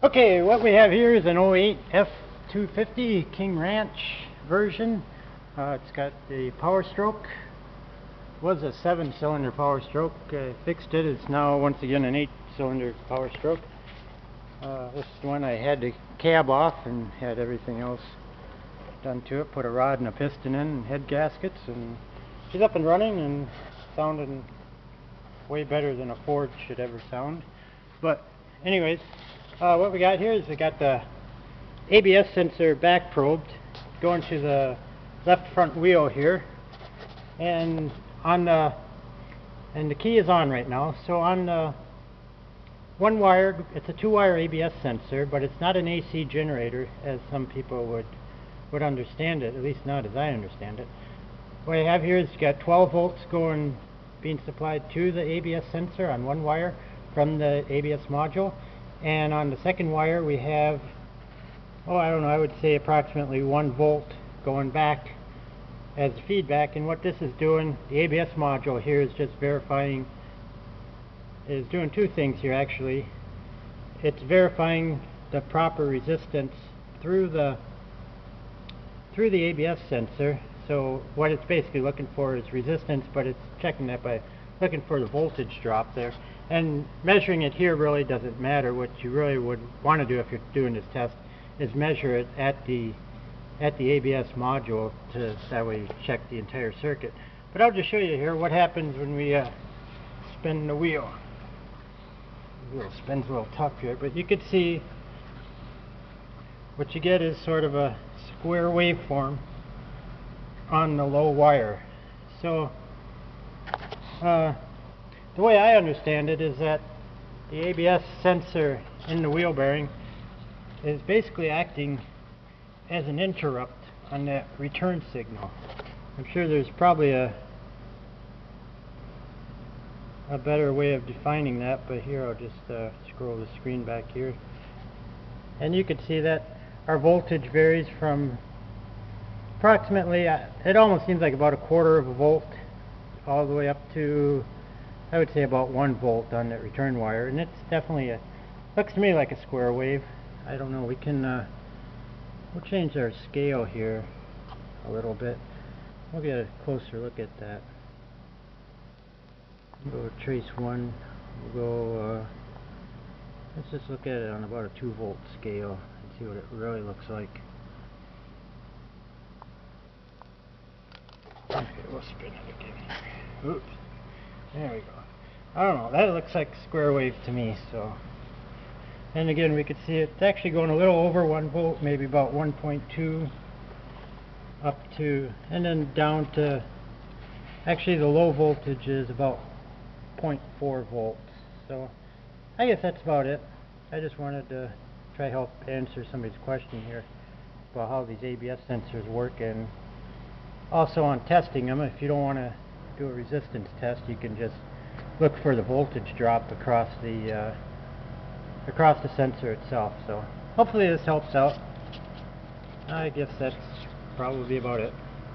Okay, what we have here is an '08 F250 King Ranch version. It's got the Power Stroke. Was a 7-cylinder Power Stroke. Fixed it. It's now once again an 8-cylinder Power Stroke. This is the one I had the cab off and had everything else done to it. Put a rod and a piston in and head gaskets, and she's up and running and sounding way better than a Ford should ever sound. But anyways, what we got here is we got the ABS sensor back probed going to the left front wheel here, and the key is on right now. So on the one wire, it's a 2-wire ABS sensor, but it's not an AC generator as some people would understand it, at least not as I understand it. What I have here is you got 12 volts being supplied to the ABS sensor on one wire from the ABS module, and on the second wire we have, I don't know, I would say approximately 1 volt going back as feedback. And what this is doing, the ABS module here is just verifying, is doing two things here actually. It's verifying the proper resistance through the ABS sensor. So what it's basically looking for is resistance, but it's checking that by looking for the voltage drop there. And measuring it here really doesn't matter. What you really would want to do if you're doing this test is measure it at the ABS module, to that way you check the entire circuit. But I'll just show you here what happens when we spin the wheel. The wheel spins a little tough here, but you can see what you get is sort of a square waveform on the low wire. So the way I understand it is that the ABS sensor in the wheel bearing is basically acting as an interrupt on that return signal. I'm sure there's probably a better way of defining that, but here I'll just scroll the screen back here, and you can see that our voltage varies from approximately, it almost seems like about 1/4 of a volt, all the way up to, I would say, about 1 volt on that return wire. And it's definitely looks to me like a square wave. I don't know, we can we'll change our scale here a little bit. We'll get a closer look at that. We'll go trace 1. We'll go let's just look at it on about a 2-volt scale and see what it really looks like. Okay, we'll spin it again here. Oops. There we go. I don't know, that looks like square wave to me. So, and again, we could see it's actually going a little over 1 volt, maybe about 1.2 up to, and then down to, actually the low voltage is about 0.4 volts. So I guess that's about it. I just wanted to try help answer somebody's question here about how these ABS sensors work, and also on testing them. If you don't want to do a resistance test, you can just look for the voltage drop across the sensor itself. So hopefully this helps out. I guess that's probably about it.